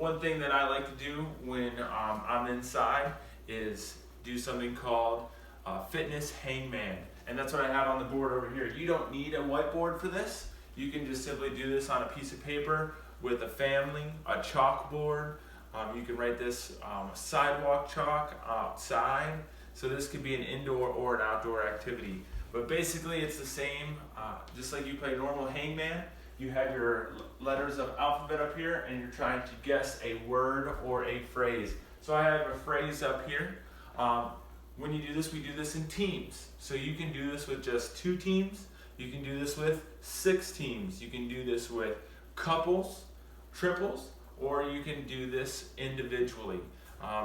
one thing that I like to do when I'm inside is do something called fitness hangman. And that's what I have on the board over here. You don't need a whiteboard for this. You can just simply do this on a piece of paper with a family, a chalkboard. You can write this sidewalk chalk outside. So this could be an indoor or an outdoor activity. But basically it's the same, just like you play normal hangman. You have your letters of alphabet up here and you're trying to guess a word or a phrase. So I have a phrase up here. When you do this, we do this in teams. So you can do this with just 2 teams. You can do this with 6 teams. You can do this with couples, triples, or you can do this individually.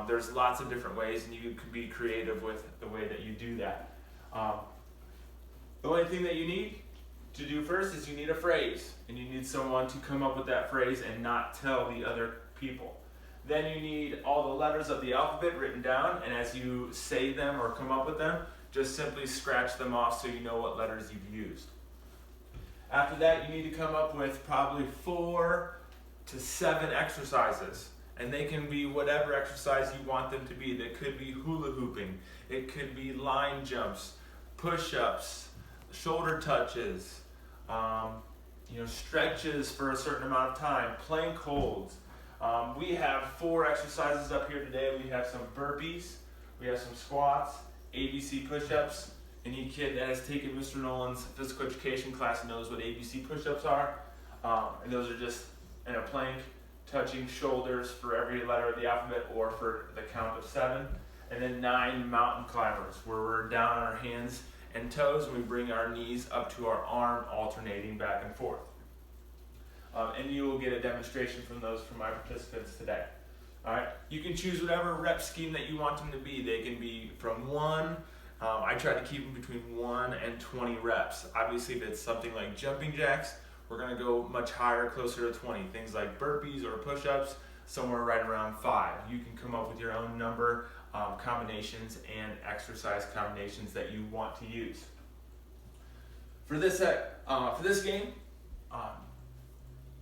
There's lots of different ways and you can be creative with the way that you do that. The only thing that you need to do first is you need a phrase, and you need someone to come up with that phrase and not tell the other people. Then you need all the letters of the alphabet written down, and as you say them or come up with them, just simply scratch them off so you know what letters you've used. After that, you need to come up with probably 4 to 7 exercises, and they can be whatever exercise you want them to be. They could be hula hooping, it could be line jumps, push-ups, shoulder touches, stretches for a certain amount of time, plank holds. We have 4 exercises up here today. We have some burpees, we have some squats, ABC push-ups. Any kid that has taken Mr. Nolan's physical education class knows what ABC push-ups are. And those are just in a plank, touching shoulders for every letter of the alphabet or for the count of 7. And then 9 mountain climbers, where we're down on our hands and toes and we bring our knees up to our arm, alternating back and forth. And you will get a demonstration from those from my participants today. All right, you can choose whatever rep scheme that you want them to be. They can be from 1, I try to keep them between 1 and 20 reps. Obviously, if it's something like jumping jacks, we're gonna go much higher, closer to 20. Things like burpees or push-ups, somewhere right around 5. You can come up with your own number, combinations and exercise combinations that you want to use. For this game,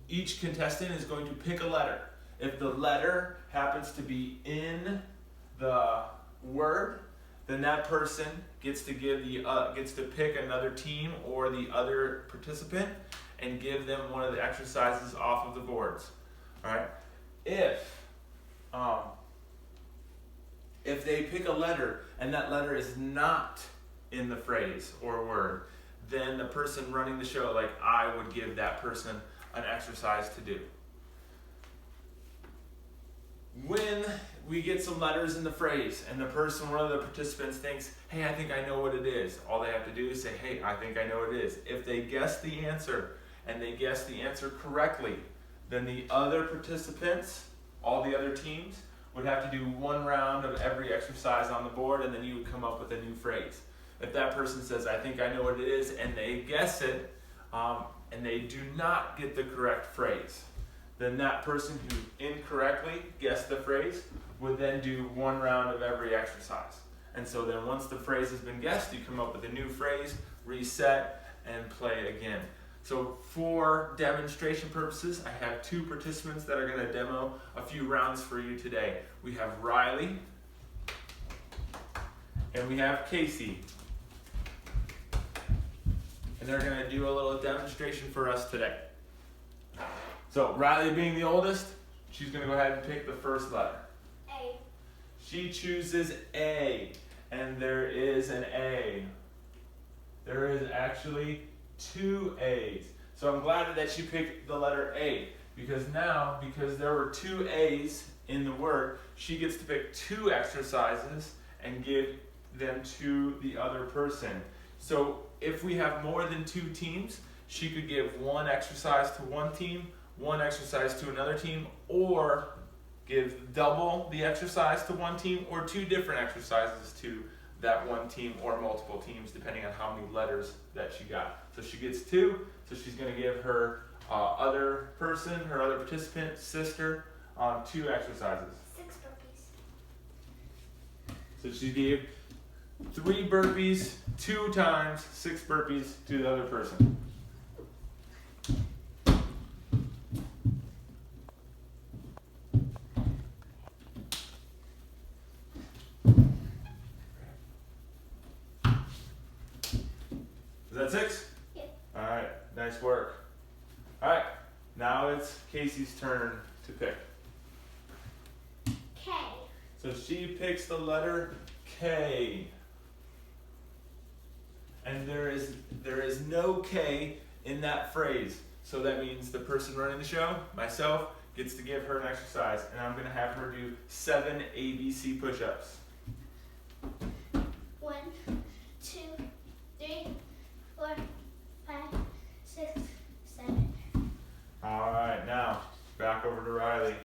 each contestant is going to pick a letter. If the letter happens to be in the word, then that person gets to pick another team or the other participant and give them one of the exercises off of the boards. All right. If they pick a letter and that letter is not in the phrase or word, then the person running the show, like I would give that person an exercise to do. When we get some letters in the phrase and one of the participants thinks, hey, I think I know what it is, all they have to do is say, hey, I think I know what it is. If they guess the answer and they guess the answer correctly, then the other participants, all the other teams, would have to do 1 round of every exercise on the board, and then you would come up with a new phrase. If that person says, I think I know what it is, and they guess it, and they do not get the correct phrase, then that person who incorrectly guessed the phrase would then do 1 round of every exercise. And so then once the phrase has been guessed, you come up with a new phrase, reset, and play again. So for demonstration purposes, I have 2 participants that are going to demo a few rounds for you today. We have Riley and we have Casey. And they're going to do a little demonstration for us today. So Riley being the oldest, she's going to go ahead and pick the first letter. A. She chooses A, and there is an A. There is actually 2 A's. So I'm glad that she picked the letter A, because there were 2 A's in the word, she gets to pick 2 exercises and give them to the other person. So if we have more than 2 teams, she could give 1 exercise to one team, 1 exercise to another team, or give double the exercise to one team, or 2 different exercises to that one team or multiple teams, depending on how many letters that she got. So she gets 2, so she's going to give her other participant, sister, 2 exercises. 6 burpees. So she gave 3 burpees 2 times, 6 burpees to the other person. that 6? Yeah. All right, nice work. All right, now it's Casey's turn to pick. K. So she picks the letter K. And there is no K in that phrase. So that means the person running the show, myself, gets to give her an exercise. And I'm going to have her do 7 ABC push-ups. 1, 2, 3, 4, 5, 6, 7. All right, now back over to Riley.